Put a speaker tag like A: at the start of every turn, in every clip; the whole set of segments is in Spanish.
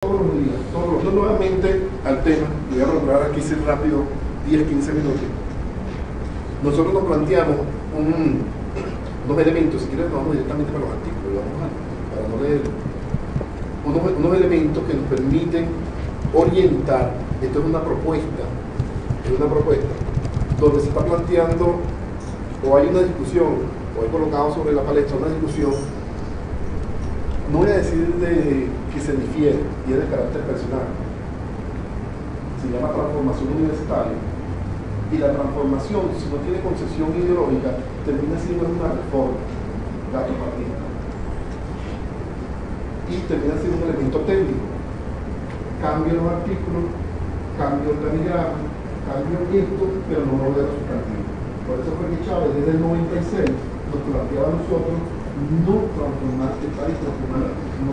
A: todos los días, todos los... Nuevamente al tema, voy a lograr aquí ser rápido 10-15 minutos. Nosotros nos planteamos unos elementos, si quieres vamos directamente para los artículos, para no leer, unos elementos que nos permiten orientar. Esto es una propuesta, donde se está planteando, o hay una discusión, o he colocado sobre la palestra una discusión, no voy a decir que se difiere, y es de carácter personal, se llama transformación universitaria, y la transformación, si no tiene concesión ideológica, termina siendo una reforma, gato partida, y termina siendo un elemento técnico. Cambio los artículos, cambio el organigrama, cambio esto, pero no lo veo sustantivo. Por eso fue que Chávez desde el 96 nos planteaba a nosotros no transformar el país, no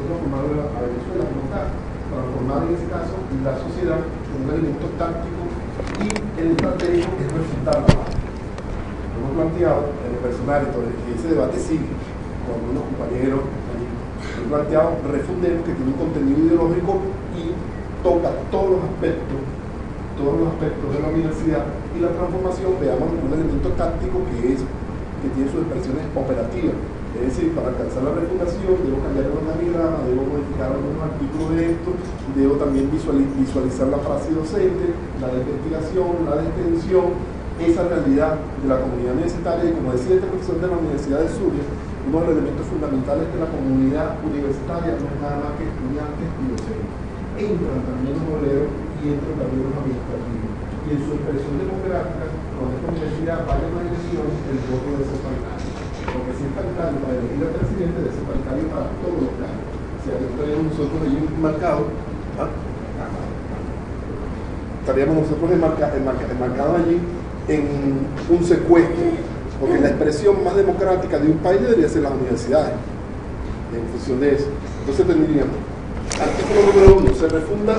A: transformar a Venezuela como tal, transformar en ese caso la sociedad en un elemento táctico y el estratégico es refutar la paz. Lo hemos planteado en el personal, entonces, que ese debate sigue con algunos compañeros allí. Hemos planteado refundemos que tiene un contenido ideológico y toca todos los aspectos de la universidad, y la transformación veamos un elemento táctico que tiene sus expresiones operativas. Es decir, para alcanzar la refundación debo cambiar el organigrama, debo modificar algunos artículos de esto, debo también visualizar la frase docente, la de investigación, la de extensión, esa realidad de la comunidad universitaria. Y como decía este profesor de la Universidad de Zulia, uno de los elementos fundamentales de la comunidad universitaria no es nada más que estudiantes y docentes. Entran también los boleros y entran también los administrativos. Y en su expresión democrática, cuando esta universidad vaya a una elección, el voto debe ser paritario. Porque si es paritario para elegir al presidente, debe ser paritario para todos los cargos. O sea, que estaríamos nosotros allí marcados, estaríamos nosotros enmarcados allí en un secuestro. Porque la expresión más democrática de un país debería ser las universidades, en función de eso. Entonces tendríamos, artículo número 1, se refunda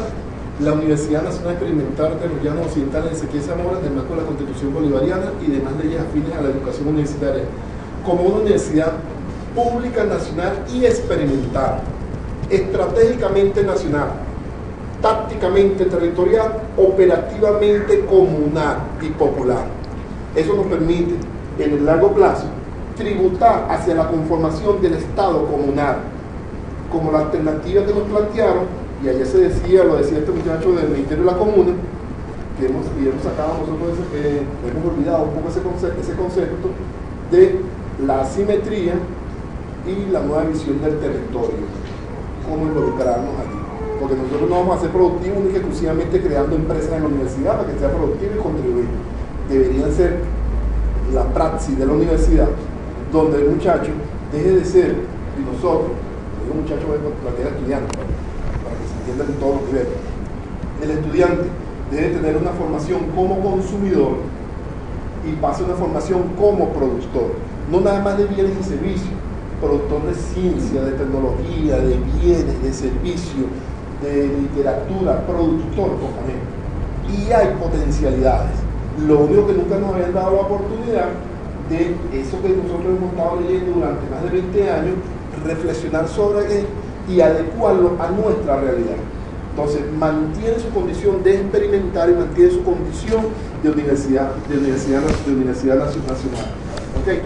A: la Universidad Nacional Experimental de los Llanos Occidentales de Ezequiel Zamora, del marco de la Constitución Bolivariana y demás leyes afines a la educación universitaria, como una universidad pública, nacional y experimental, estratégicamente nacional, tácticamente territorial, operativamente comunal y popular. Eso nos permite, en el largo plazo, tributar hacia la conformación del Estado comunal, como la alternativa que nos plantearon, y ayer se decía, lo decía este muchacho del Ministerio de la Comuna, que hemos sacado nosotros, hemos olvidado un poco ese concepto de la asimetría y la nueva visión del territorio, cómo involucrarnos allí. Porque nosotros no vamos a ser productivos únicamente exclusivamente creando empresas en la universidad para que sea productivo y contribuir. Deberían ser la praxis de la universidad, donde el muchacho deje de ser, y nosotros, un muchacho voy a plantear estudiante, para que se entienda en todos los niveles, el estudiante debe tener una formación como consumidor y pase una formación como productor, no nada más de bienes y servicios, productor de ciencia, de tecnología, de bienes, de servicios, de literatura, productor, componente. Y hay potencialidades. Lo único que nunca nos habían dado la oportunidad de eso que nosotros hemos estado leyendo durante más de 20 años, reflexionar sobre él y adecuarlo a nuestra realidad. Entonces mantiene su condición de experimentar y mantiene su condición de universidad nacional. ¿Okay?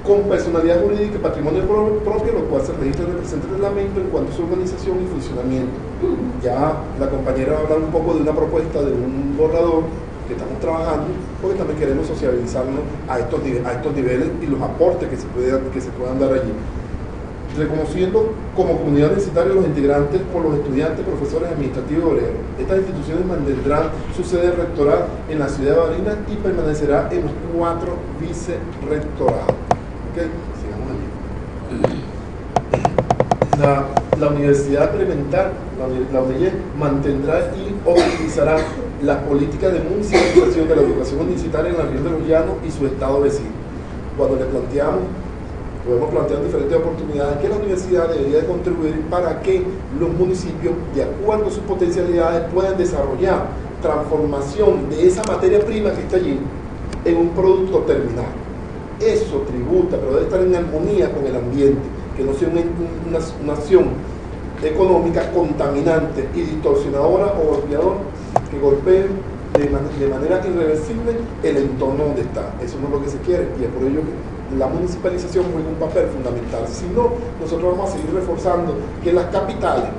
A: Con personalidad jurídica y patrimonio propio, lo cual se registra en el presente reglamento en cuanto a su organización y funcionamiento. Ya la compañera va a hablar un poco de una propuesta de un borrador que estamos trabajando, porque también queremos sociabilizarnos a estos niveles y los aportes que se puedan dar allí. Reconociendo como comunidad universitaria los integrantes por los estudiantes, profesores administrativos y obreros. Estas instituciones mantendrán su sede rectoral en la ciudad de Barinas y permanecerá en los 4 vicerrectorados. ¿Okay? Sigamos allí. La Universidad Experimental, la UNEYE, mantendrá y optimizará las políticas de municipalización de la educación universitaria en la región de los Llanos y su estado vecino. Cuando le planteamos, podemos plantear diferentes oportunidades que la universidad debería de contribuir para que los municipios, de acuerdo a sus potencialidades, puedan desarrollar transformación de esa materia prima que está allí en un producto terminal. Eso tributa, pero debe estar en armonía con el ambiente, que no sea una acción económica contaminante y distorsionadora o golpeadora que golpee de manera irreversible el entorno donde está. Eso no es lo que se quiere, y es por ello que la municipalización juega un papel fundamental. Si no, nosotros vamos a seguir reforzando que las capitales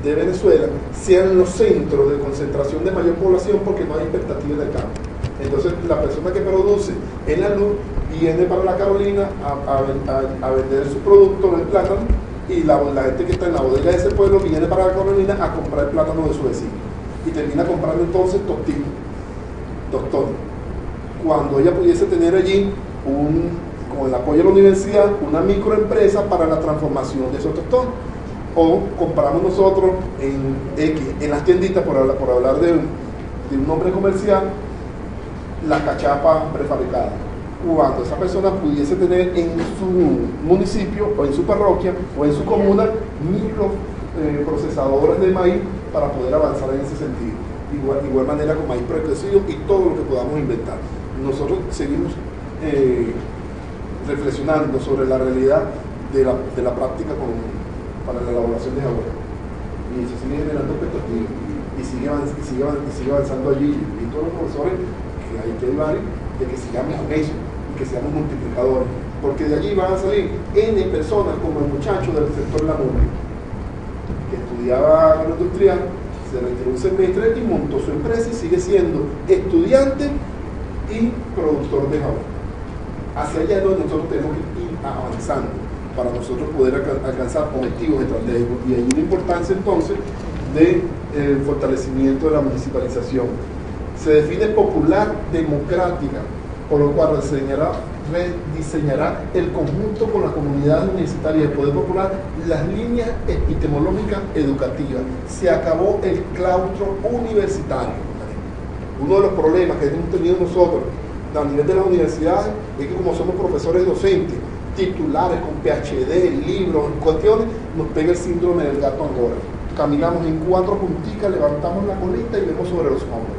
A: de Venezuela sean los centros de concentración de mayor población, porque no hay expectativa de cambio. Entonces la persona que produce en la luz viene para la Carolina a vender su producto, el plátano, y la gente que está en la bodega de ese pueblo viene para la Carolina a comprar el plátano de su vecino, y termina comprando entonces tostones, cuando ella pudiese tener allí, con el apoyo de la universidad, una microempresa para la transformación de esos tostones. O compramos nosotros en las tienditas, por hablar de un nombre comercial, la cachapa prefabricada. Cuando esa persona pudiese tener en su municipio o en su parroquia o en su comuna microprocesadores de maíz para poder avanzar en ese sentido. Igual manera con maíz precocido y todo lo que podamos inventar. Nosotros seguimos reflexionando sobre la realidad de la práctica para la elaboración de jabón. Y se sigue generando expectativas y sigue avanzando allí. Y todos los profesores que hay que ayudar de que sigamos con eso y que seamos multiplicadores, porque de allí van a salir N personas como el muchacho del sector La Mure, que estudiaba agroindustrial, se retiró un semestre y montó su empresa y sigue siendo estudiante y productor de jabón. Hacia allá es donde nosotros tenemos que ir avanzando para nosotros poder alcanzar objetivos estratégicos, y hay una importancia entonces del fortalecimiento de la municipalización. Se define popular democrática, por lo cual rediseñará el conjunto con la comunidad universitaria del Poder Popular las líneas epistemológicas educativas. Se acabó el claustro universitario. Uno de los problemas que hemos tenido nosotros a nivel de las universidades es que, como somos profesores docentes, titulares con PhD, libros, cuestiones, nos pega el síndrome del gato angora. Caminamos en 4 punticas, levantamos la colita y vemos sobre los hombros.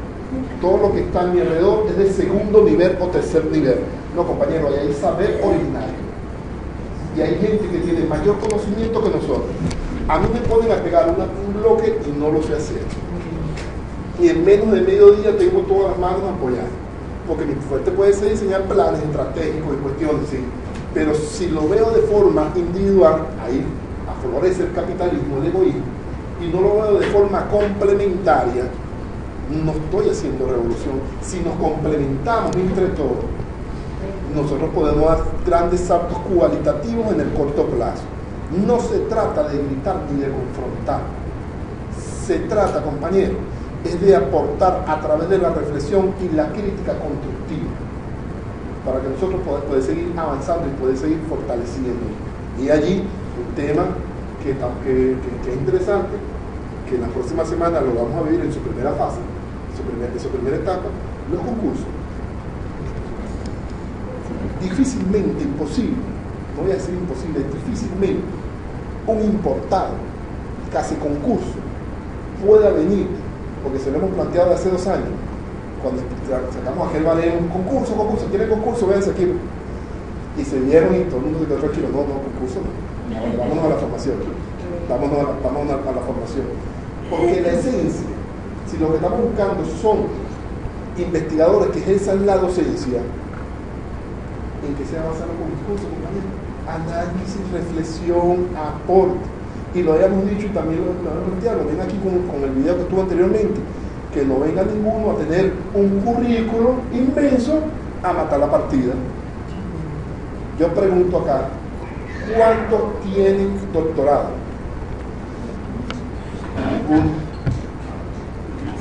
A: Todo lo que está a mi alrededor es de segundo nivel o tercer nivel. No, compañero, ahí hay saber originario. Y hay gente que tiene mayor conocimiento que nosotros. A mí me ponen a pegar un bloque y no lo sé hacer. Y en menos de medio día tengo todas las manos apoyadas. Porque mi fuerte puede ser diseñar planes estratégicos y cuestiones, sí. Pero si lo veo de forma individual, ahí florece el capitalismo, el egoísmo, y no lo veo de forma complementaria, no estoy haciendo revolución. Si nos complementamos entre todos, nosotros podemos dar grandes saltos cualitativos en el corto plazo. No se trata de gritar ni de confrontar. Se trata, compañeros, es de aportar a través de la reflexión y la crítica constructiva, para que nosotros podamos seguir avanzando y poder seguir fortaleciendo. Y allí un tema que es interesante, que en la próxima semana lo vamos a vivir en su primera fase, en su primera etapa, los concursos. Difícilmente, imposible, no voy a decir imposible, difícilmente un importado, casi concurso, pueda venir, porque se lo hemos planteado hace 2 años, cuando sacamos aquel ballet, un concurso, ¿quieren concurso? Véanse aquí. Y se vieron y todo el mundo se quedó tranquilo, no, concurso no. Vámonos a la formación. Vámonos a la formación. Porque la esencia, si lo que estamos buscando son investigadores que ejerzan la docencia, ¿en qué se va a basar los concursos, compañeros? Análisis, reflexión, aporte. Y lo habíamos dicho y también lo planteado, ven aquí con el video que estuvo anteriormente, que no venga ninguno a tener un currículo inmenso a matar la partida. Yo pregunto acá, ¿cuántos tienen doctorado?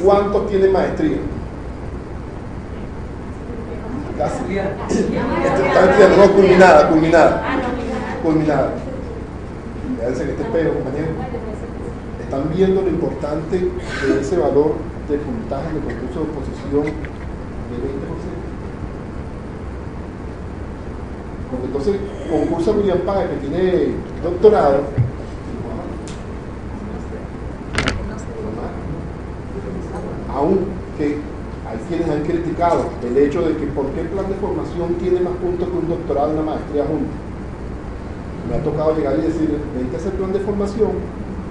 A: ¿Cuántos tienen maestría? Casi. No, culminada. Fíjense que este espejo, compañeros, están viendo lo importante de ese valor de puntaje de concurso de oposición de 20%. Porque entonces concurso William Páez, que tiene doctorado, aunque hay quienes han criticado el hecho de que por qué el plan de formación tiene más puntos que un doctorado y una maestría juntos. Me ha tocado llegar y decir, vente a hacer plan de formación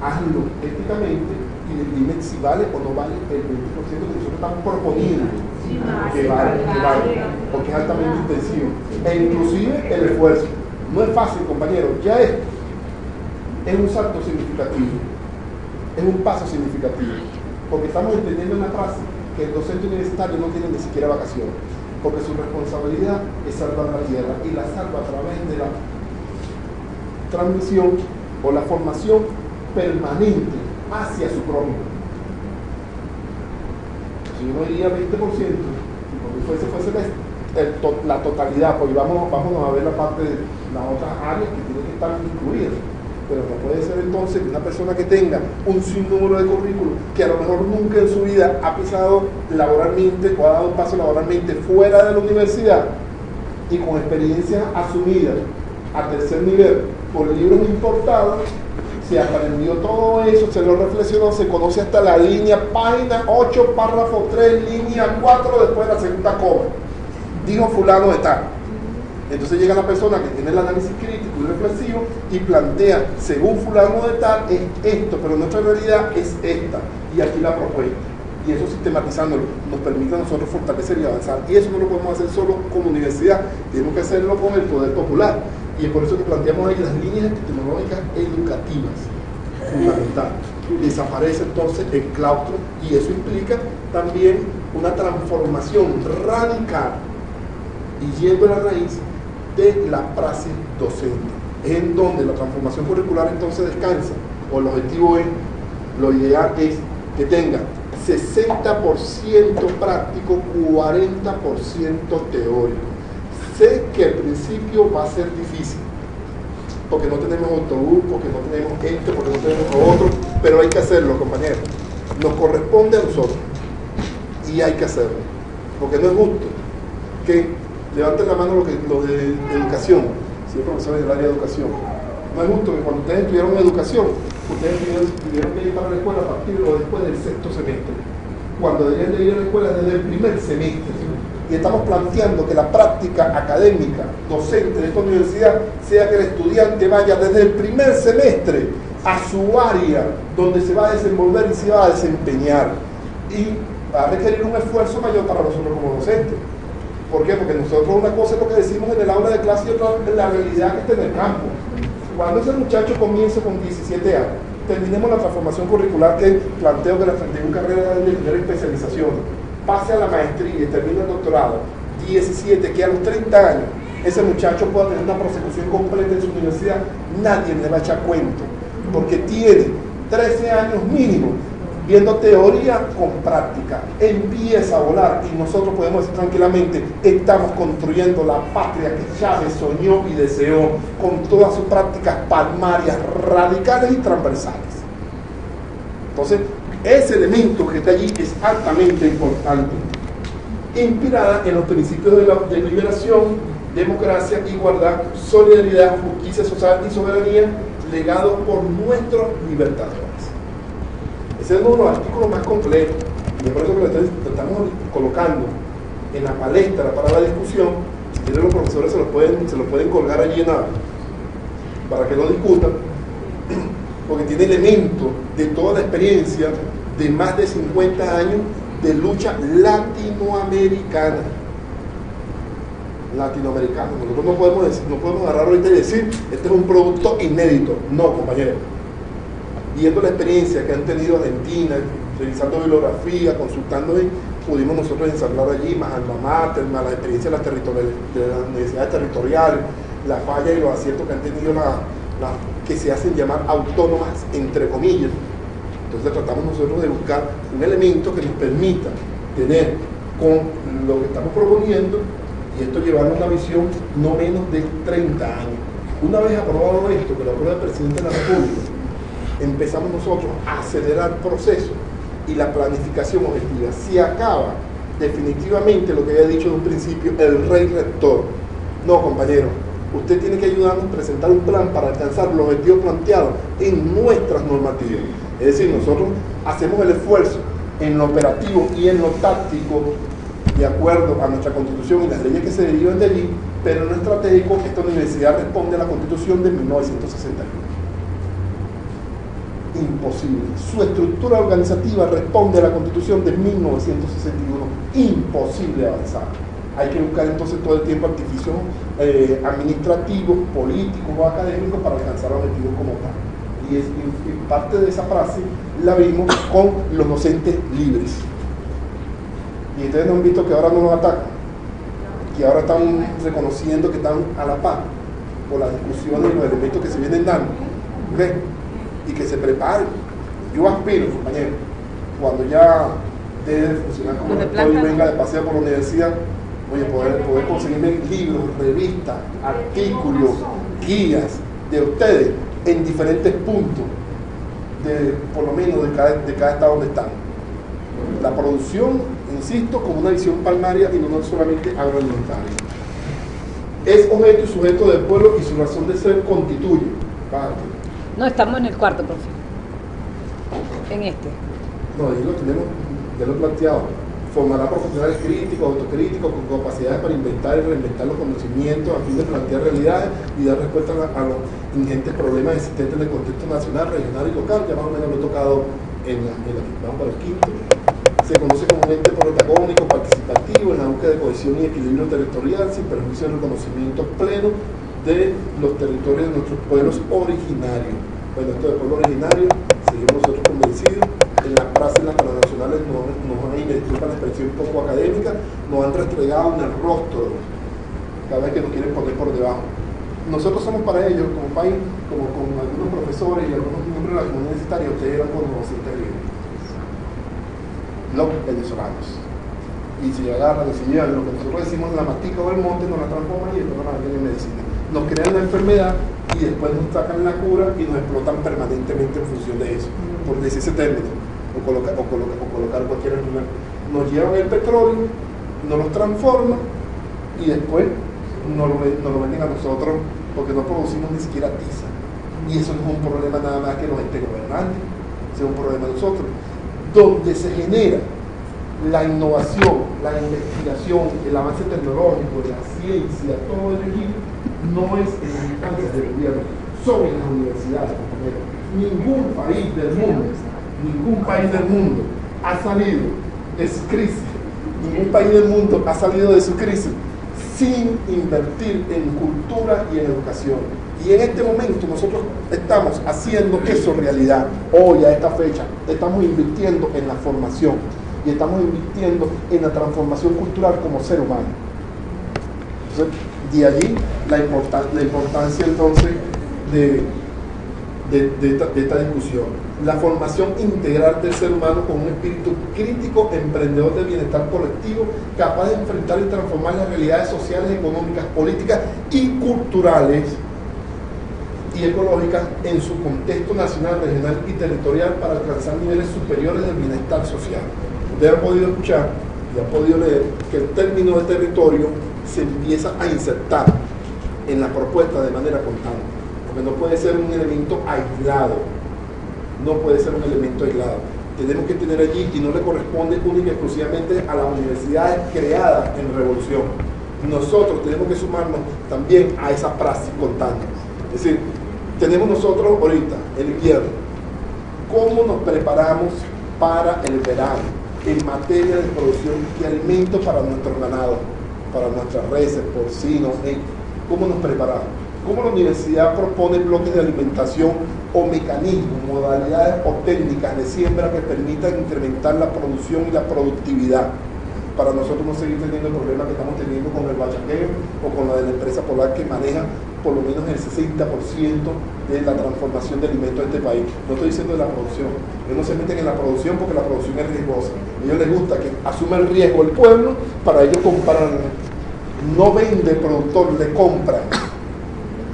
A: hazlo éticamente y dime si vale o no vale el 20% que nosotros estamos proponiendo que vale, porque es altamente intensivo. E inclusive el esfuerzo. No es fácil, compañero. Ya esto es un salto significativo, es un paso significativo, porque estamos entendiendo en la frase que el docente universitario no tiene ni siquiera vacaciones, porque su responsabilidad es salvar la tierra y la salva a través de la transmisión o la formación permanente hacia su prójimo. Si uno diría 20%, porque fuese la totalidad, pues vámonos a ver la parte de las otras áreas que tienen que estar incluidas. Pero no puede ser entonces que una persona que tenga un sinnúmero de currículos, que a lo mejor nunca en su vida ha pisado laboralmente o ha dado un paso laboralmente fuera de la universidad y con experiencias asumidas a tercer nivel por libros importados, se aprendió todo eso, se lo reflexionó, se conoce hasta la línea, página 8, párrafo 3, línea 4, después de la segunda coma. Dijo fulano de tal. Entonces llega la persona que tiene el análisis crítico y reflexivo y plantea, según fulano de tal, es esto, pero nuestra realidad es esta, y aquí la propuesta. Y eso sistematizándolo nos permite a nosotros fortalecer y avanzar. Y eso no lo podemos hacer solo como universidad, tenemos que hacerlo con el poder popular. Y es por eso que planteamos ahí las líneas epistemológicas educativas, fundamental. Desaparece entonces el claustro y eso implica también una transformación radical y yendo a la raíz de la praxis docente, en donde la transformación curricular entonces descansa, o el objetivo es, lo ideal es que tenga 60% práctico, 40% teórico. Sé que al principio va a ser difícil, porque no tenemos autobús, porque no tenemos esto, porque no tenemos lo otro, pero hay que hacerlo, compañeros. Nos corresponde a nosotros y hay que hacerlo, porque no es justo que levanten la mano los de educación, si profesores del área de educación. No es justo que cuando ustedes estudiaron educación, ustedes tuvieron que ir para la escuela a partir o después del sexto semestre, cuando deberían de ir a la escuela desde el primer semestre. Y estamos planteando que la práctica académica, docente de esta universidad, sea que el estudiante vaya desde el primer semestre a su área donde se va a desenvolver y se va a desempeñar. Y va a requerir un esfuerzo mayor para nosotros como docentes. ¿Por qué? Porque nosotros una cosa es lo que decimos en el aula de clase y otra es la realidad que está en el campo. Cuando ese muchacho comience con 17 años, terminemos la transformación curricular que planteo que la tengo carrera de tener especialización, pase a la maestría y termine el doctorado, 17, que a los 30 años ese muchacho pueda tener una prosecución completa en su universidad, nadie le va a echar cuento, porque tiene 13 años mínimo viendo teoría con práctica, empieza a volar y nosotros podemos decir tranquilamente, estamos construyendo la patria que Chávez soñó y deseó con todas sus prácticas palmarias, radicales y transversales. Entonces, ese elemento que está allí es altamente importante, inspirada en los principios de liberación, democracia, igualdad, solidaridad, justicia social y soberanía, legados por nuestros libertadores. Ese es uno de los artículos más completos, y es por eso que lo estamos colocando en la palestra para la discusión. Si quieren los profesores se los pueden colgar allí para que lo discutan, porque tiene elementos de toda la experiencia de más de 50 años de lucha latinoamericana. Nosotros no podemos agarrar ahorita y decir, este es un producto inédito. No, compañeros. Viendo la experiencia que han tenido Argentina, revisando bibliografía, consultando, pudimos nosotros ensamblar allí más alma mater, más la experiencia de las universidades territoriales, la falla y los aciertos que han tenido que se hacen llamar autónomas, entre comillas. Entonces tratamos nosotros de buscar un elemento que nos permita tener con lo que estamos proponiendo, y esto llevarlo a una visión no menos de 30 años. Una vez aprobado esto, que lo aprueba el presidente de la República, empezamos nosotros a acelerar procesos y la planificación objetiva. Si acaba definitivamente lo que había dicho de un principio el rey rector, no, compañero, usted tiene que ayudarnos a presentar un plan para alcanzar los objetivos planteados en nuestras normativas. Es decir, nosotros hacemos el esfuerzo en lo operativo y en lo táctico de acuerdo a nuestra Constitución y las leyes que se derivan de allí, pero en lo estratégico esta universidad responde a la Constitución de 1961. imposible. Su estructura organizativa responde a la Constitución de 1961. Imposible avanzar. Hay que buscar entonces todo el tiempo artificios administrativos, políticos o académicos para alcanzar objetivos como tal. Y parte de esa frase la vimos con los docentes libres. Y ustedes no han visto que ahora no nos atacan, que ahora están reconociendo que están a la par por las discusiones y los elementos que se vienen dando. ¿Okay? Y que se preparen. Yo aspiro, compañero, cuando ya deje de funcionar como rector y venga de paseo por la universidad, oye, poder conseguirme libros, revistas, artículos, guías de ustedes en diferentes puntos, por lo menos de cada estado donde están. La producción, insisto, como una visión palmaria y no solamente agroalimentaria. Es objeto y sujeto del pueblo y su razón de ser constituye.
B: No, estamos en el cuarto, profe. En este.
A: No, ahí lo tenemos, ya lo he planteado. Formará profesionales críticos, autocríticos, con capacidades para inventar y reinventar los conocimientos a fin de plantear realidades y dar respuesta a los ingentes problemas existentes en el contexto nacional, regional y local. Ya más o menos lo he tocado vamos para el quinto. Se conoce como un ente protagónico, participativo en la búsqueda de cohesión y equilibrio territorial, sin perjuicio del reconocimiento pleno de los territorios de nuestros pueblos originarios. Bueno, esto de pueblo originario, seguimos nosotros convencidos. En las frases internacionales nos han identificado la expresión poco académica, nos han restregado en el rostro cada vez que nos quieren poner por debajo. Nosotros somos para ellos, como país, como con algunos profesores y algunos miembros de la comunidad universitaria, ustedes eran con los docentes libres, los venezolanos. Y si agarran, si llevan lo que nosotros decimos la matica o el monte, nos la transforman y después nos la en medicina. Nos crean la enfermedad y después nos sacan la cura y nos explotan permanentemente en función de eso, por decir ese término, o colocar cualquier argumento. Nos llevan el petróleo, nos los transforman y después nos lo venden a nosotros porque no producimos ni siquiera tiza. Y eso no es un problema nada más que nos esté gobernando, es un problema de nosotros. Donde se genera la innovación, la investigación, el avance tecnológico, la ciencia, todo el equipo, no es en las instancias del gobierno, son en las universidades, compañeros. Ningún país del mundo ha salido de su crisis, ningún país del mundo ha salido de su crisis sin invertir en cultura y en educación. Y en este momento nosotros estamos haciendo eso realidad. Hoy, a esta fecha, estamos invirtiendo en la formación y estamos invirtiendo en la transformación cultural como ser humano. Entonces, de allí la importancia entonces de esta discusión. La formación integral del ser humano con un espíritu crítico, emprendedor de bienestar colectivo, capaz de enfrentar y transformar las realidades sociales, económicas, políticas y culturales y ecológicas en su contexto nacional, regional y territorial para alcanzar niveles superiores de bienestar social. Ustedes han podido escuchar y han podido leer que el término de territorio se empieza a insertar en la propuesta de manera constante, porque no puede ser un elemento aislado, tenemos que tener allí, y no le corresponde única y exclusivamente a las universidades creadas en revolución. Nosotros tenemos que sumarnos también a esa praxis constante. Es decir, tenemos nosotros ahorita el invierno, ¿cómo nos preparamos para el verano en materia de producción de alimentos para nuestros ganados, para nuestras reses, porcinos? ¿Cómo nos preparamos? ¿Cómo la universidad propone bloques de alimentación o mecanismos, modalidades o técnicas de siembra que permitan incrementar la producción y la productividad? Para nosotros no seguir teniendo el problema que estamos teniendo con el bachaqueo o con la de la empresa Polar, que maneja por lo menos el 60% de la transformación de alimentos de este país. No estoy diciendo de la producción. Ellos no se meten en la producción porque la producción es riesgosa. A ellos les gusta que asuma el riesgo el pueblo para ellos comprar. No vende el productor, le compran.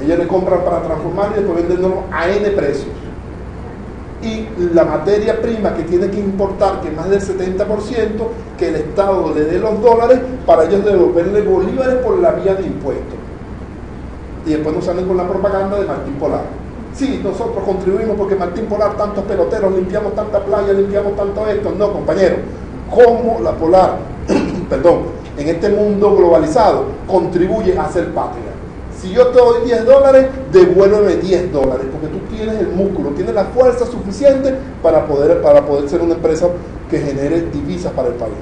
A: Ellos le compran para transformar y después vendiéndolo a N precios. Y la materia prima que tiene que importar, que es más del 70%, que el Estado le dé los dólares para ellos devolverle bolívares por la vía de impuestos. Y después nos salen con la propaganda de Martín Polar. Sí, nosotros contribuimos porque Martín Polar, tantos peloteros, limpiamos tanta playa, limpiamos tanto esto. No, compañero, ¿cómo la Polar, perdón, en este mundo globalizado contribuye a ser patria? Si yo te doy $10, devuélveme $10, porque tú tienes el músculo, tienes la fuerza suficiente para poder ser una empresa que genere divisas para el país.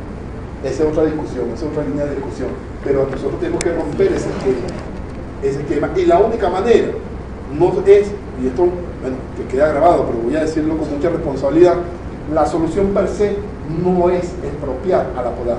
A: Esa es otra discusión, esa es otra línea de discusión. Pero nosotros tenemos que romper ese esquema. Y la única manera no es, y esto, bueno, que queda grabado, pero voy a decirlo con mucha responsabilidad, la solución per se no es expropiar a la polar.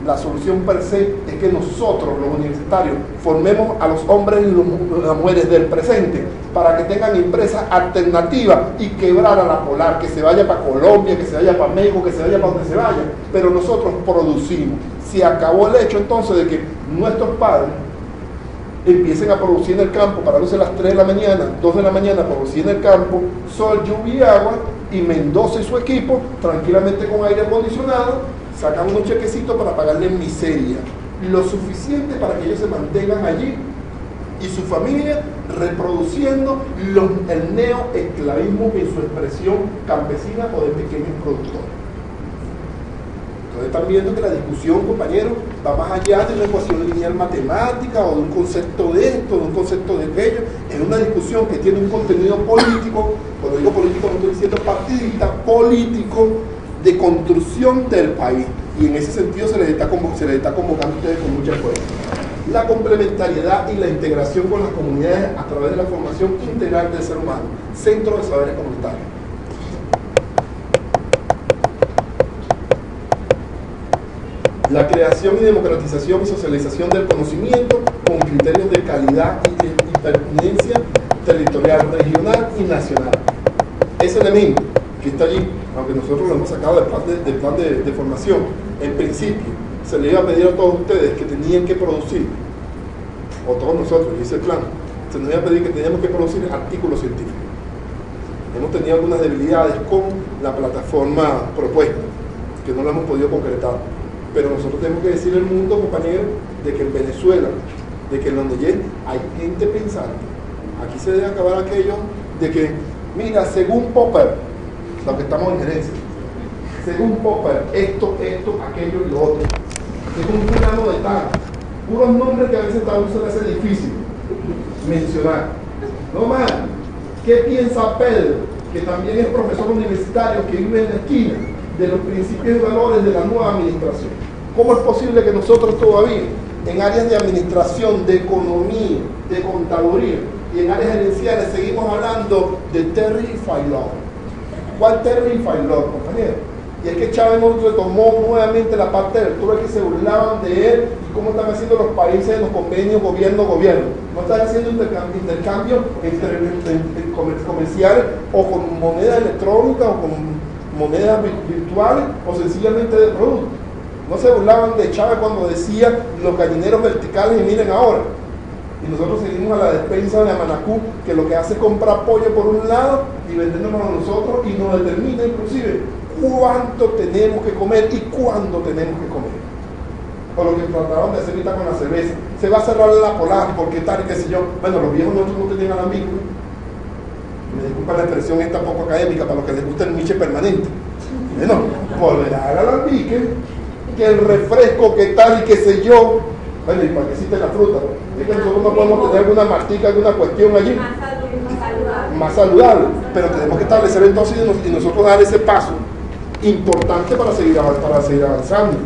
A: La solución per se es que nosotros, los universitarios, formemos a los hombres y las mujeres del presente para que tengan empresas alternativas y quebrar a la polar, que se vaya para Colombia, que se vaya para México, que se vaya para donde se vaya, pero nosotros producimos. Se acabó el hecho entonces de que nuestros padres empiecen a producir en el campo, parándose a las 3 de la mañana, 2 de la mañana, producir en el campo, sol, lluvia y agua, y Mendoza y su equipo, tranquilamente con aire acondicionado, sacan unos chequecitos para pagarle miseria, lo suficiente para que ellos se mantengan allí y su familia reproduciendo el neoesclavismo en su expresión campesina o de pequeños productores. Entonces están viendo que la discusión, compañeros, va más allá de una ecuación lineal matemática o de un concepto de esto, de un concepto de aquello. Es una discusión que tiene un contenido político, cuando digo político no estoy diciendo partidista, político, de construcción del país, y en ese sentido se les está convocando a ustedes con mucha fuerza. La complementariedad y la integración con las comunidades a través de la formación integral del ser humano, centro de saberes comunitarios. La creación y democratización y socialización del conocimiento con criterios de calidad y pertinencia territorial, regional y nacional. Ese elemento que está allí, aunque nosotros lo hemos sacado del plan de formación, en principio se le iba a pedir a todos ustedes que tenían que producir, o todos nosotros, dice el plan, se nos iba a pedir que teníamos que producir artículos científicos. Hemos tenido algunas debilidades con la plataforma propuesta, que no la hemos podido concretar, pero nosotros tenemos que decirle al mundo, compañeros, de que en Venezuela, de que en donde hay gente pensante. Aquí se debe acabar aquello de que, mira, según Popper, lo que estamos en gerencia, según Popper, esto, aquello y lo otro, según fulano de tal, puros nombres que a veces a uno se le hace difícil mencionar. No más, ¿qué piensa Pedro, que también es profesor universitario, que vive en la esquina, de los principios y valores de la nueva administración? ¿Cómo es posible que nosotros todavía, en áreas de administración, de economía, de contaduría y en áreas gerenciales, seguimos hablando de Terry y Failón? ¿Cuál Terry y Failón, compañero? Y es que Chávez no retomó nuevamente la parte de lectura que se burlaban de él y cómo están haciendo los países en los convenios gobierno-gobierno. No están haciendo intercambio comerciales o con moneda electrónica o con monedas virtuales o sencillamente de productos. No se burlaban de Chávez cuando decía los gallineros verticales y miren ahora. Y nosotros seguimos a la despensa de Amanacú, que lo que hace es comprar pollo por un lado y vendernos a nosotros y nos determina inclusive cuánto tenemos que comer y cuándo tenemos que comer. Por lo que trataron de hacer ahorita con la cerveza. Se va a cerrar la polar, porque tal y qué sé yo. Bueno, los viejos nosotros no tenían alambique. Me disculpa la expresión esta poco académica para los que les gusta el miche permanente. Bueno, volverá al alambique, que el refresco, que tal y qué sé yo. Bueno, ¿y para qué existe la fruta? Es que nosotros no podemos tener alguna martica, alguna cuestión allí más saludable, pero tenemos que establecer entonces y nosotros dar ese paso importante para seguir avanzando.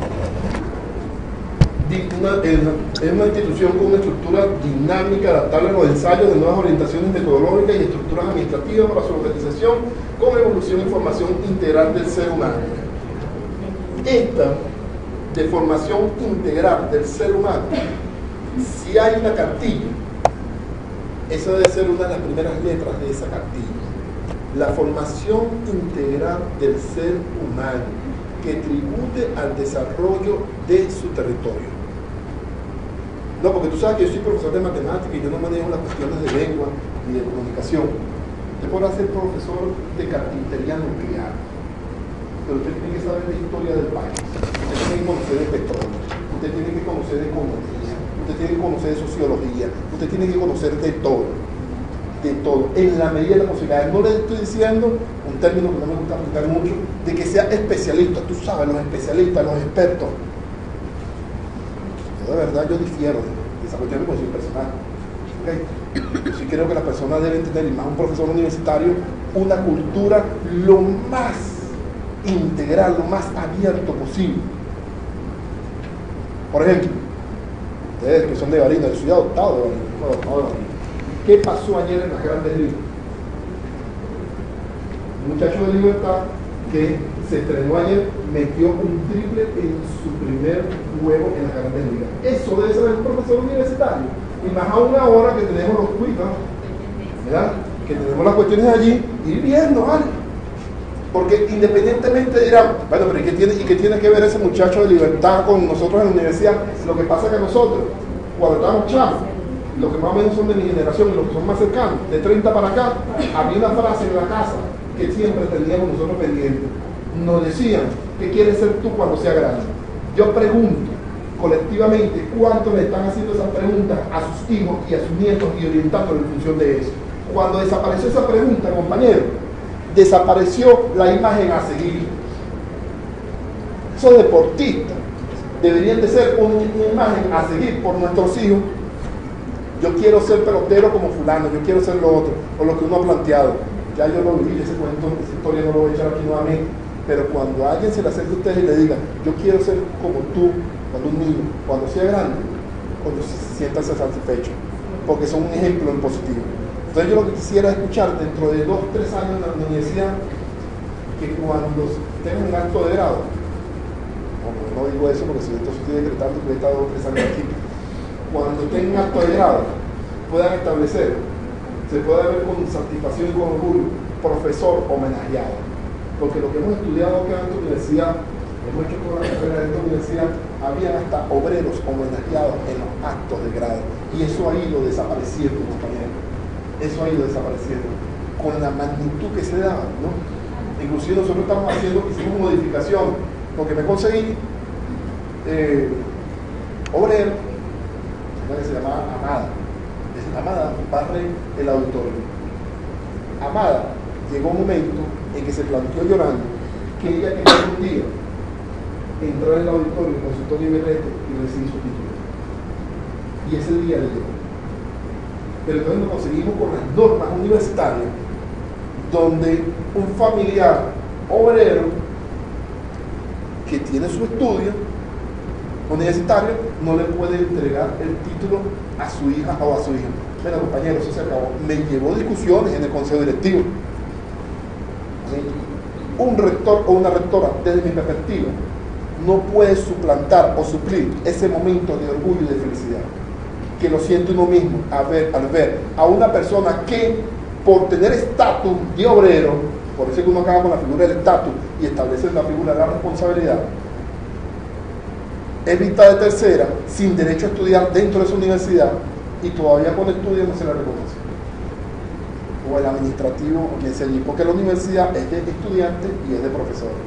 A: Es una institución con una estructura dinámica, adaptable a los ensayos de nuevas orientaciones metodológicas y estructuras administrativas para su organización, con evolución y formación integral del ser humano. Esta de formación integral del ser humano, si hay una cartilla, esa debe ser una de las primeras letras de esa cartilla. La formación integral del ser humano que tribute al desarrollo de su territorio. No, porque tú sabes que yo soy profesor de matemáticas y yo no manejo las cuestiones de lengua ni de comunicación. Usted podrá ser profesor de carpintería nuclear, pero usted tiene que saber la historia del país. Usted tiene que conocer el petróleo, usted tiene que conocer de economía, usted tiene que conocer de sociología, usted tiene que conocer de todo, en la medida de la posibilidad. No le estoy diciendo un término que no me gusta aplicar mucho, de que sea especialista. Tú sabes, los especialistas, los expertos. Yo de verdad yo difiero de esa cuestión de conocimiento personal. ¿Okay? Yo sí creo que las personas deben tener, y más un profesor universitario, una cultura lo más integral, lo más abierto posible. Por ejemplo, ustedes que son de Barinas, yo soy adoptado de Barinas. ¿Qué pasó ayer en las Grandes Ligas? Un muchacho de Libertad que se estrenó ayer metió un triple en su primer juego en las Grandes Ligas. Eso debe ser un profesor universitario. Y más aún ahora que tenemos los Twitter, ¿verdad? Que tenemos las cuestiones allí, ir viendo, ¿vale? Porque independientemente dirán, bueno, pero ¿y qué tiene que ver ese muchacho de Libertad con nosotros en la universidad? Lo que pasa es que nosotros, cuando estábamos chavos, los que más o menos son de mi generación y los que son más cercanos, de 30 para acá, había una frase en la casa que siempre teníamos nosotros pendientes. Nos decían, ¿qué quieres ser tú cuando seas grande? Yo pregunto colectivamente cuánto le están haciendo esas preguntas a sus hijos y a sus nietos y orientándolos en función de eso. Cuando desapareció esa pregunta, compañero, desapareció la imagen a seguir. Esos deportistas deberían de ser una imagen a seguir por nuestros hijos. Yo quiero ser pelotero como fulano, yo quiero ser lo otro, o lo que uno ha planteado. Ya yo lo viví, ese cuento, esa historia no lo voy a echar aquí nuevamente, pero cuando alguien se le acerque a ustedes y le diga, yo quiero ser como tú, cuando un niño, cuando sea grande, cuando se sientan satisfechos, porque son un ejemplo en positivo. Entonces yo lo que quisiera escuchar dentro de 2 o 3 años en la universidad, que cuando tengan un acto de grado, no digo eso porque si entonces estoy decretando que he estado 2 o 3 años aquí, cuando tengan un acto de grado, puedan establecer, se puede ver con satisfacción y con orgullo, profesor homenajeado. Porque lo que hemos estudiado acá en esta universidad, hemos hecho toda la carrera de esta universidad, había hasta obreros homenajeados en los actos de grado. Y eso ha ido desapareciendo, compañeros. Eso ha ido desapareciendo con la magnitud que se daba, ¿no? Inclusive nosotros hicimos modificación, porque me conseguí obrero, que se llamaba Amada. Amada barre el auditorio. Amada llegó un momento en que se planteó llorando que ella quería un día entrar en el auditorio con su Tony Berrete y recibir su título. Y ese día le llegó. Pero entonces nos conseguimos con las normas universitarias, donde un familiar obrero que tiene su estudio universitario no le puede entregar el título a su hija o a su hija. Bueno, compañeros, eso se acabó. Me llevó discusiones en el consejo directivo. Un rector o una rectora, desde mi perspectiva, no puede suplantar o suplir ese momento de orgullo y de felicidad que lo siente uno mismo al ver a una persona que, por tener estatus de obrero, por eso que uno acaba con la figura del estatus y establece la figura de la responsabilidad, es vista de tercera, sin derecho a estudiar dentro de su universidad, y todavía cuando estudia no se le reconoce. O el administrativo, o quien sea allí, porque la universidad es de estudiantes y es de profesores.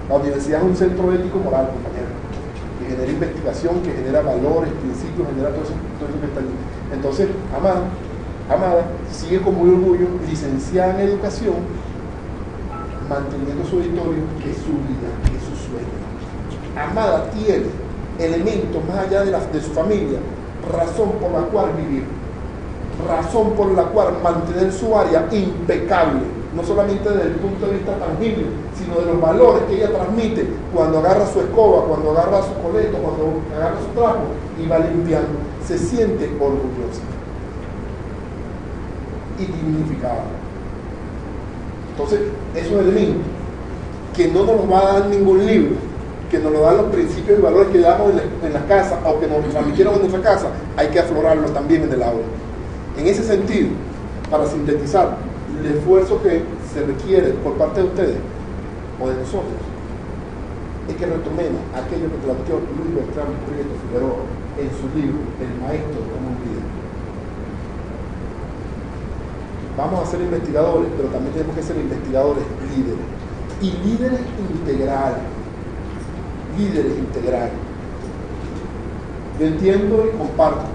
A: La universidad es un centro ético moral, compañero, que genera investigación, que genera valores, principios, genera todo eso que está allí. Entonces, Amada sigue con muy orgullo, licenciada en educación, manteniendo su auditorio, que es su vida, que es su sueño. Amada tiene elementos más allá de su familia, razón por la cual vivir, razón por la cual mantener su área impecable, no solamente desde el punto de vista tangible, sino de los valores que ella transmite cuando agarra su escoba, cuando agarra su coleto, cuando agarra su trapo y va limpiando. Se siente orgullosa y dignificada. Entonces, esos elementos que no nos los va a dar ningún libro, que nos lo dan los principios y valores que damos en la casa o que nos transmitieron en nuestra casa, hay que aflorarlos también en el aula. En ese sentido, para sintetizar el esfuerzo que se requiere por parte de ustedes o de nosotros, es que retomemos aquello que planteó Luis Bertrán Prieto Figueroa en su libro El Maestro como un líder. Vamos a ser investigadores, pero también tenemos que ser investigadores líderes, y líderes integrales. Yo entiendo y comparto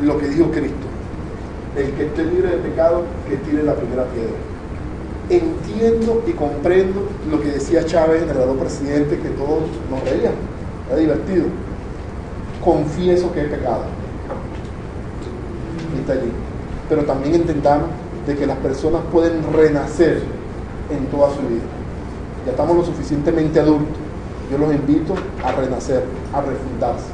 A: lo que dijo Cristo: el que esté libre de pecado, que tire la primera piedra. Entiendo y comprendo lo que decía Chávez, el verdadero presidente, que todos nos reíamos, era divertido. Confieso que he pecado. está allí. Pero también entendamos de que las personas pueden renacer en toda su vida. Ya estamos lo suficientemente adultos. Yo los invito a renacer, a refundarse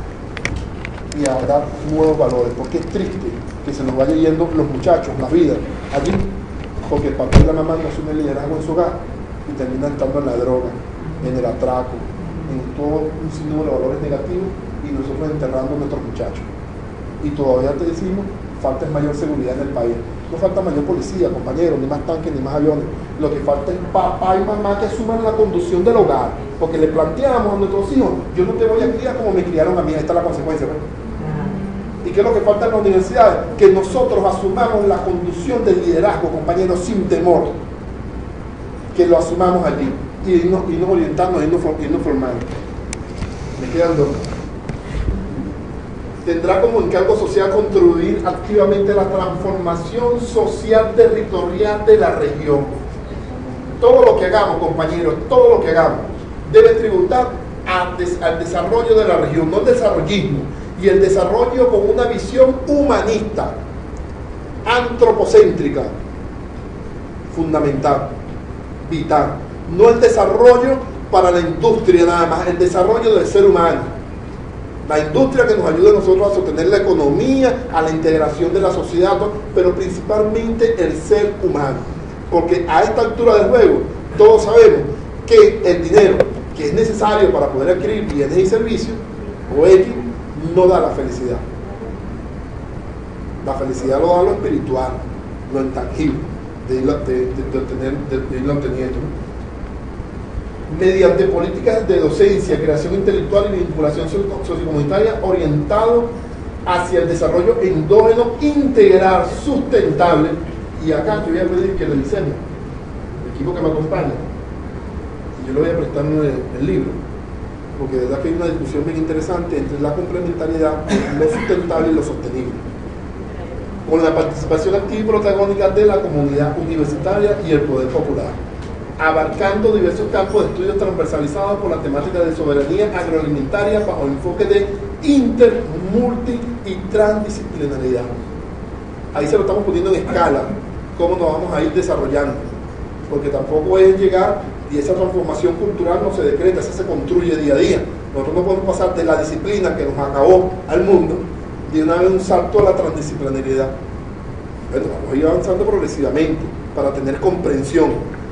A: y a dar nuevos valores, porque es triste que se nos vaya yendo los muchachos, la vida, allí, porque el papá y la mamá no asumen el liderazgo en su hogar y terminan estando en la droga, en el atraco, en todo un sinnúmero de valores negativos, y nosotros enterrando a nuestros muchachos. Y todavía te decimos, falta mayor seguridad en el país. No falta mayor policía, compañeros, ni más tanques, ni más aviones. Lo que falta es papá y mamá que asuman la conducción del hogar, porque le planteamos a nuestros hijos, yo no te voy a criar como me criaron a mí, esta es la consecuencia, ¿no? ¿Y qué es lo que falta en las universidades? Que nosotros asumamos la conducción del liderazgo, compañeros, sin temor. Que lo asumamos allí y irnos orientando, irnos formando. Me quedan dos. Tendrá como encargo social contribuir activamente a la transformación social territorial de la región. Todo lo que hagamos, compañeros, todo lo que hagamos debe tributar al desarrollo de la región, no el desarrollismo, y el desarrollo con una visión humanista, antropocéntrica, fundamental, vital. No el desarrollo para la industria nada más, el desarrollo del ser humano. La industria que nos ayuda a nosotros a sostener la economía, a la integración de la sociedad, pero principalmente el ser humano. Porque a esta altura del juego, todos sabemos que el dinero que es necesario para poder adquirir bienes y servicios, o X, no da la felicidad. La felicidad lo da lo espiritual, lo intangible, de irlo obteniendo. Mediante políticas de docencia, creación intelectual y vinculación sociocomunitaria orientado hacia el desarrollo endógeno integral, sustentable. Y acá te voy a pedir que revisemos, el equipo que me acompaña, y yo le voy a prestar el libro, porque de verdad que hay una discusión bien interesante entre la complementariedad, lo sustentable y lo sostenible, con la participación activa y protagónica de la comunidad universitaria y el poder popular, abarcando diversos campos de estudios transversalizados por la temática de soberanía agroalimentaria bajo enfoque de inter, multi y transdisciplinaridad. Ahí se lo estamos poniendo en escala, cómo nos vamos a ir desarrollando, porque tampoco es llegar y esa transformación cultural no se decreta, esa se construye día a día. Nosotros no podemos pasar de la disciplina que nos acabó al mundo de una vez un salto a la transdisciplinariedad. Bueno, vamos a ir avanzando progresivamente para tener comprensión.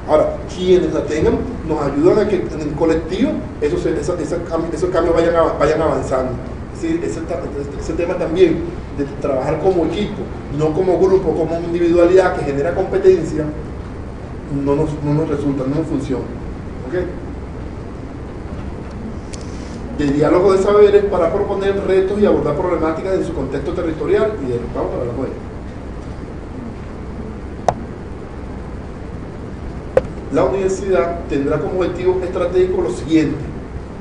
A: Ahora, quienes la tengan nos ayudan a que en el colectivo esos cambios vayan avanzando. Es decir, ese tema también de trabajar como equipo, no como grupo, como individualidad que genera competencia, no nos resulta, no nos funciona. ¿Okay? De diálogo de saberes para proponer retos y abordar problemáticas en su contexto territorial y de vamos para la web. La universidad tendrá como objetivo estratégico lo siguiente: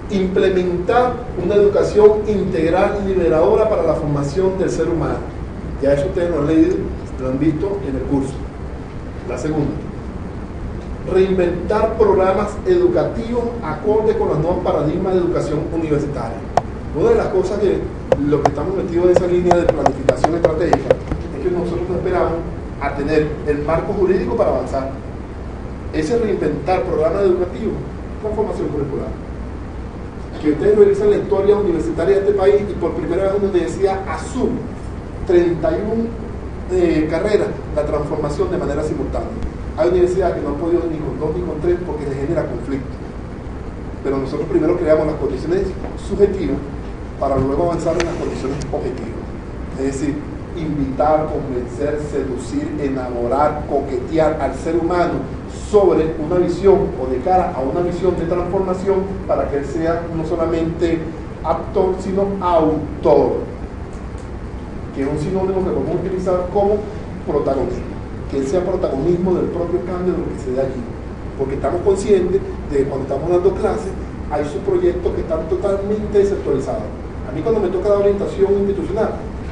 A: implementar una educación integral y liberadora para la formación del ser humano. Ya eso ustedes lo han leído, lo han visto en el curso. La segunda, reinventar programas educativos acorde con los nuevos paradigmas de educación universitaria. Una de las cosas que lo que estamos metidos en esa línea de planificación estratégica es que nosotros no esperamos a tener el marco jurídico para avanzar. Ese es reinventar programas educativos con formación curricular. Que ustedes revisan la historia universitaria de este país y por primera vez una universidad asume 31 carreras la transformación de manera simultánea. Hay universidades que no han podido ni con 2 ni con 3 porque les genera conflicto. Pero nosotros primero creamos las condiciones subjetivas para luego avanzar en las condiciones objetivas. Es decir, invitar, convencer, seducir, enamorar, coquetear al ser humano sobre una visión o de cara a una visión de transformación para que él sea no solamente actor, sino autor, que es un sinónimo que podemos utilizar como protagonismo, que él sea protagonismo del propio cambio de lo que se da allí, porque estamos conscientes de que cuando estamos dando clases hay subproyectos que están totalmente sectorizados. A mí cuando me toca dar orientación institucional,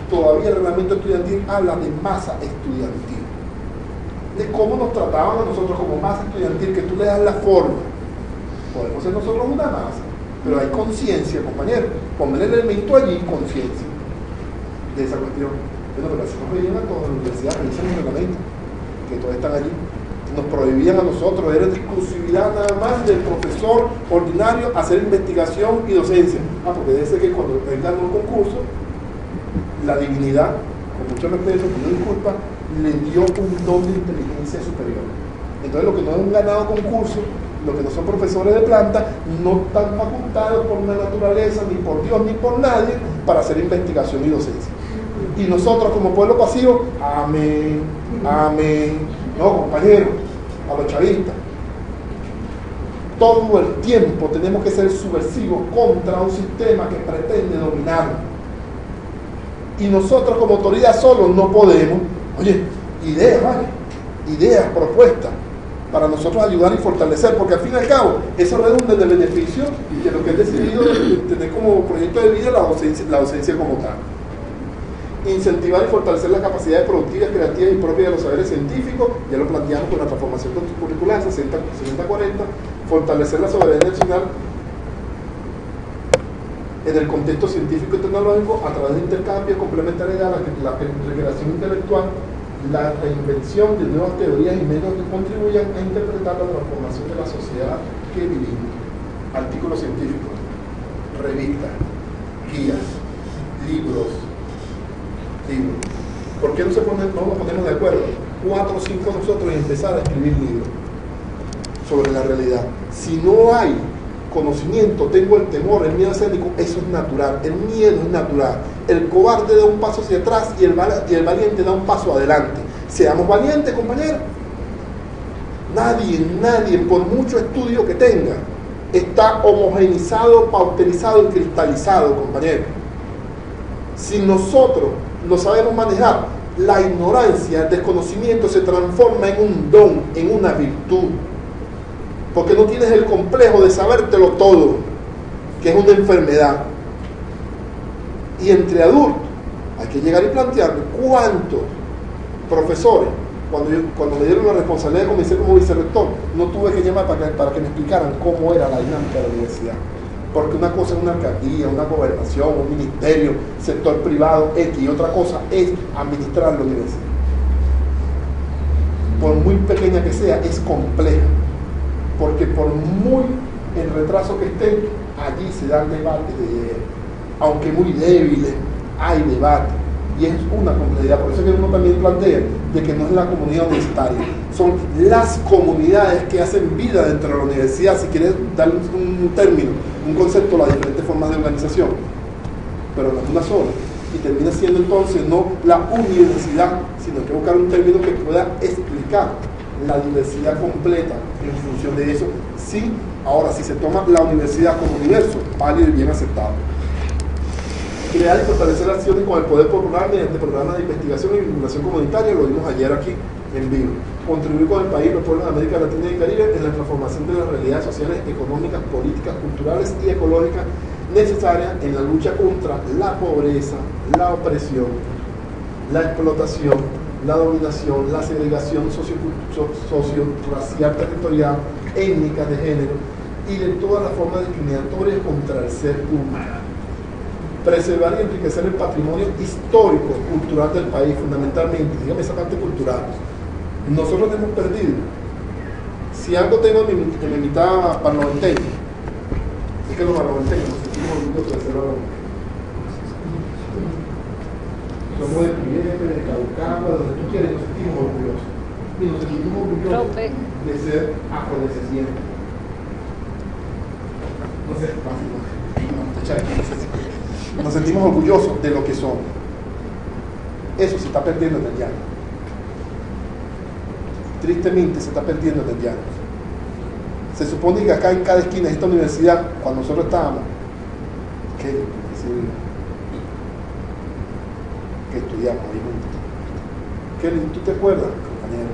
A: todavía el reglamento estudiantil habla de masa estudiantil, de cómo nos trataban a nosotros como masa estudiantil, que tú le das la forma. Podemos ser nosotros una masa, pero hay conciencia, compañeros. Poner el elemento allí, conciencia de esa cuestión. Bueno, pero así nos veían a todas las universidades, revisan los reglamentos, que todos están allí. Nos prohibían a nosotros, era exclusividad nada más del profesor ordinario hacer investigación y docencia. Porque debe ser que cuando él ganó el concurso, la divinidad, con mucho respeto, con no disculpa, le dio un don de inteligencia superior. Entonces, los que no han ganado concurso, los que no son profesores de planta, no están facultados por la naturaleza, ni por Dios, ni por nadie, para hacer investigación y docencia. Y nosotros, como pueblo pasivo, amén, amén. No, compañeros, a los chavistas. Todo el tiempo tenemos que ser subversivos contra un sistema que pretende dominarnos. Y nosotros, como autoridad, solos no podemos. Oye, ideas, ¿vale? Ideas, propuestas, para nosotros ayudar y fortalecer, porque al fin y al cabo, eso redunda en el beneficio de lo que he decidido tener como proyecto de vida la docencia como tal. Incentivar y fortalecer las capacidades productivas, creativas y propias de los saberes científicos, ya lo planteamos con la transformación curricular 60-40, fortalecer la soberanía nacional en el contexto científico y tecnológico a través de intercambio, complementariedad, la recreación intelectual, la reinvención de nuevas teorías y métodos que contribuyan a interpretar la transformación de la sociedad que vivimos. Artículos científicos, revistas, guías, libros. ¿Por qué no nos ponemos de acuerdo? 4 o 5 nosotros y empezar a escribir libros sobre la realidad? Si no hay conocimiento, tengo el temor, el miedo escénico, eso es natural, el miedo es natural. El cobarde da un paso hacia atrás y el valiente da un paso adelante. Seamos valientes, compañeros. Nadie, por mucho estudio que tenga, está homogeneizado, pauterizado y cristalizado, compañeros. Si nosotros lo sabemos manejar, la ignorancia, el desconocimiento se transforma en un don, en una virtud. Porque no tienes el complejo de sabértelo todo, que es una enfermedad. Y entre adultos hay que llegar y plantearme cuántos profesores, cuando me dieron la responsabilidad de comenzar como vicerrector, no tuve que llamar para que me explicaran cómo era la dinámica de la universidad. Porque una cosa es una alcaldía, una gobernación, un ministerio, sector privado, X, y otra cosa es administrar la universidad. Por muy pequeña que sea, es compleja. Porque por muy en retraso que esté, allí se dan debates de ideas. Aunque muy débiles, hay debate. Y es una complejidad. Por eso es que uno también plantea de que no es la comunidad universitaria. Son las comunidades que hacen vida dentro de la universidad, si quieres darle un término, un concepto a las diferentes formas de organización. Pero no es una sola. Y termina siendo entonces no la universidad, sino que buscar un término que pueda explicar la diversidad completa en función de eso. Sí, ahora si se toma la universidad como universo, válido y bien aceptado. Crear y fortalecer acciones con el poder popular mediante programas de investigación y vinculación comunitaria, lo vimos ayer aquí en vivo. Contribuir con el país y los pueblos de América Latina y Caribe en la transformación de las realidades sociales, económicas, políticas, culturales y ecológicas necesarias en la lucha contra la pobreza, la opresión, la explotación, la dominación, la segregación socio-racial, territorial, étnica, de género y de todas las formas discriminatorias contra el ser humano. Preservar y enriquecer el patrimonio histórico, cultural del país, fundamentalmente, dígame esa parte cultural. Nosotros hemos perdido. Si algo tengo en mi mitad parlamenteña, es que los parlamenteños nos sentimos orgullosos de ser parlamenteños. Somos de Piede, de Caucama, donde tú quieres, nos sentimos orgullosos. Y nos sentimos orgullosos de ser afrodescendientes. No sé, nos sentimos orgullosos de lo que somos. Eso se está perdiendo en el llano. Tristemente se está perdiendo en el llano. Se supone que acá en cada esquina de esta universidad, cuando nosotros estábamos, que estudiamos ahí juntos. Kelly, ¿tú te acuerdas, compañero?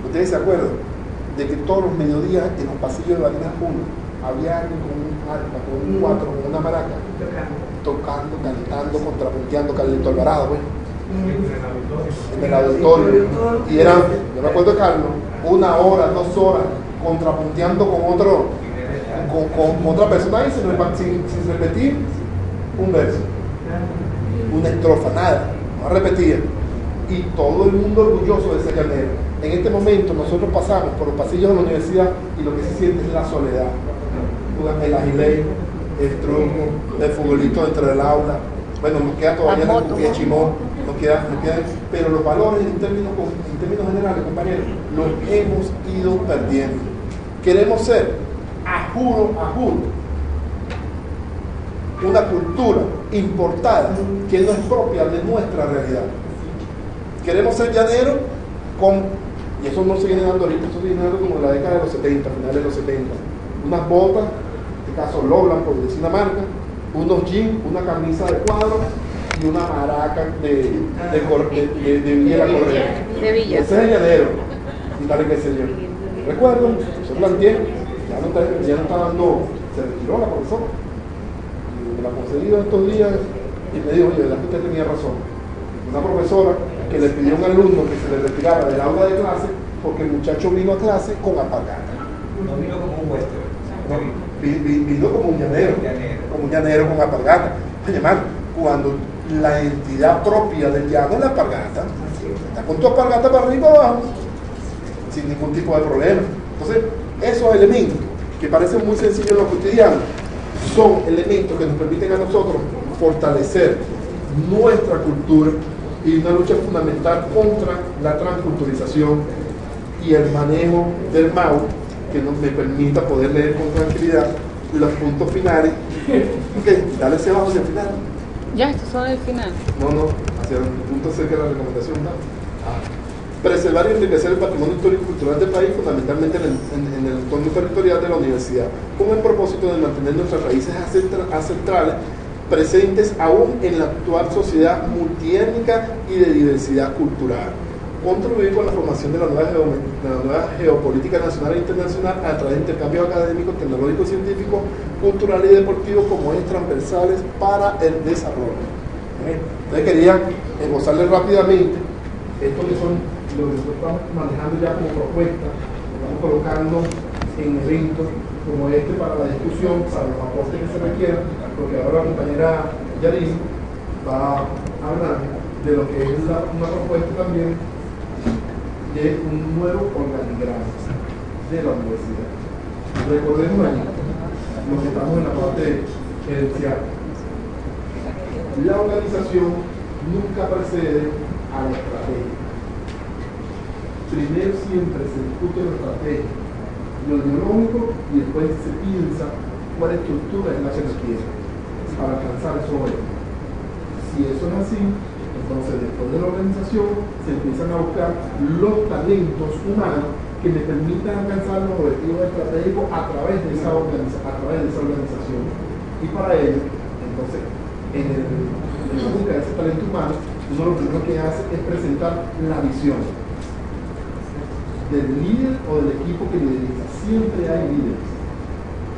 A: ¿Ustedes se acuerdan de que todos los mediodías en los pasillos de Barinas 1 había alguien con un arpa, con un cuatro, con una maraca, tocando, cantando, contrapunteando, Carlito Alvarado, pues? En el auditorio? Y era, yo me acuerdo de Carlos, 1 hora, 2 horas, contrapunteando con otra persona y sin repetir un verso. una estrofa, nada, no repetía. Y todo el mundo orgulloso de ser llanero. En este momento nosotros pasamos por los pasillos de la universidad y lo que se siente es la soledad. El agilé, el truco, el futbolito dentro del aula. Bueno, nos queda todavía el chimón, nos queda, pero los valores en términos generales, compañeros, los hemos ido perdiendo. Queremos ser, a juro, una cultura importada que no es propia de nuestra realidad. Queremos ser llaneros y eso no se viene dando ahorita, eso se viene dando como en la década de los 70, finales de los 70. Unas botas, en este caso Lowland, por decir una marca, unos jeans, una camisa de cuadro y una maraca de Villa La Correa.
B: De Villa.
A: Ese es el llanero. Y tal que señor. Recuerdo, yo planteé, ya no está dando, se retiró la profesora. Me la ha conseguido estos días y me dijo, oye, la gente tenía razón. Una profesora que le pidió a un alumno que se le retirara del aula de clase porque el muchacho vino a clase con alpargata.
C: No vino como un western.
A: Vino como un llanero con alpargata. Oye, hermano, cuando la entidad propia del llano es la alpargata, está con tu alpargata para arriba y para abajo, sin ningún tipo de problema. Entonces, esos elementos que parecen muy sencillos en lo cotidiano, son elementos que nos permiten a nosotros fortalecer nuestra cultura y una lucha fundamental contra la transculturización y el manejo del MAU que me permita poder leer con tranquilidad los puntos finales. Ok, dale ese bajo hacia el final.
B: Ya, estos son el final.
A: No, hacia el punto cerca de la recomendación. Preservar y enriquecer el patrimonio histórico y cultural del país, fundamentalmente en el entorno territorial de la universidad, con el propósito de mantener nuestras raíces ancestrales presentes aún en la actual sociedad multiétnica y de diversidad cultural. Contribuir con la formación de la nueva geopolítica nacional e internacional a través de intercambios académicos, tecnológicos, científicos, culturales y deportivos como ejes transversales para el desarrollo. Entonces quería esbozarles rápidamente esto que son lo que nosotros estamos manejando ya como propuesta, lo estamos colocando en eventos como este para la discusión, para los aportes que se requieran, porque ahora la compañera Yaris va a hablar de lo que es una propuesta también de un nuevo organigrama de la universidad. Recordemos allí, los que estamos en la parte gerencial. La organización nunca precede a la estrategia. Primero siempre se discute la estrategia, lo ideológico, y después se piensa cuál estructura es la que se quiere para alcanzar esos objetivos. Si eso es así, entonces después de la organización se empiezan a buscar los talentos humanos que le permitan alcanzar los objetivos estratégicos a través de esa organización. Y para ello, entonces, en la búsqueda de ese talento humano, uno lo primero que hace es presentar la visión del líder o del equipo que lideriza. Siempre hay líderes,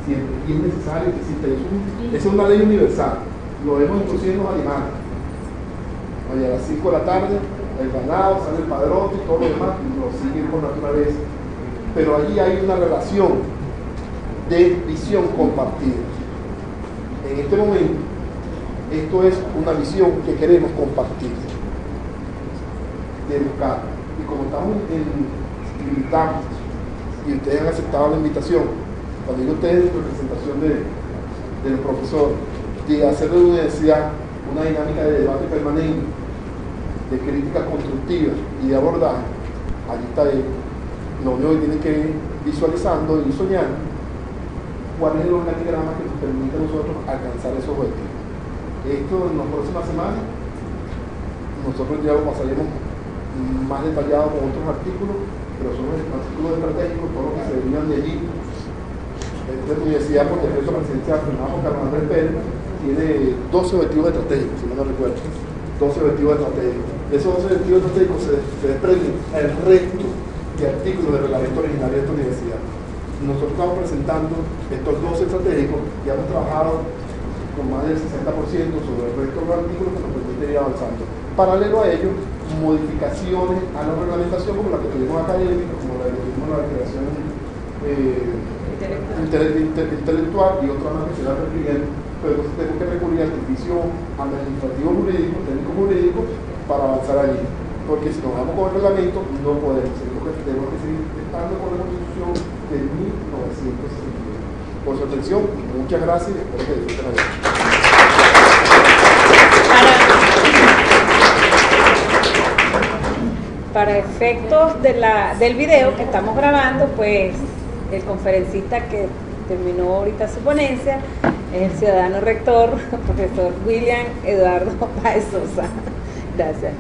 A: siempre, y es necesario que exista eso. Esa es una ley universal, lo vemos inclusive en los animales. Oye, a las 5 de la tarde, el ganado, sale el padrote y todo lo demás, y lo siguen por naturaleza. Pero allí hay una relación de visión compartida. En este momento, esto es una visión que queremos compartir, de buscar. Y como estamos invitamos, y ustedes han aceptado la invitación, cuando digo ustedes en representación del profesor, de hacer de la universidad una dinámica de debate permanente, de crítica constructiva y de abordaje, allí está él. Lo único que tiene que ir visualizando y soñando cuál es el organigrama que nos permite a nosotros alcanzar esos objetivos. Esto en las próximas semanas nosotros ya lo pasaremos más detallado con otros artículos, pero son los artículos estratégicos, todos los que se derivan de allí. Esta universidad, por decreto presidencial firmado por Carlos Andrés Pérez, tiene 12 objetivos estratégicos, si no me recuerdo. 12 objetivos estratégicos. De esos 12 objetivos estratégicos se desprenden el resto de artículos del reglamento originario de esta universidad. Nosotros estamos presentando estos 12 estratégicos y hemos trabajado con más del 60% sobre el resto de los artículos que nos permite ir avanzando. Paralelo a ello, modificaciones a la reglamentación como la que tuvimos académica, como la que tuvimos la declaración intelectual y otra más que se la requiriendo pero entonces tenemos que recurrir al edificio administrativo jurídico, técnico jurídico, para avanzar allí. Porque si nos vamos con el reglamento, no podemos. Tenemos que seguir estando con la Constitución de 1961. Por su atención, muchas gracias y espero que disfruten la noche.
B: Para efectos del video que estamos grabando, pues el conferencista que terminó ahorita su ponencia es el ciudadano rector, profesor William Eduardo Páez Sosa. Gracias.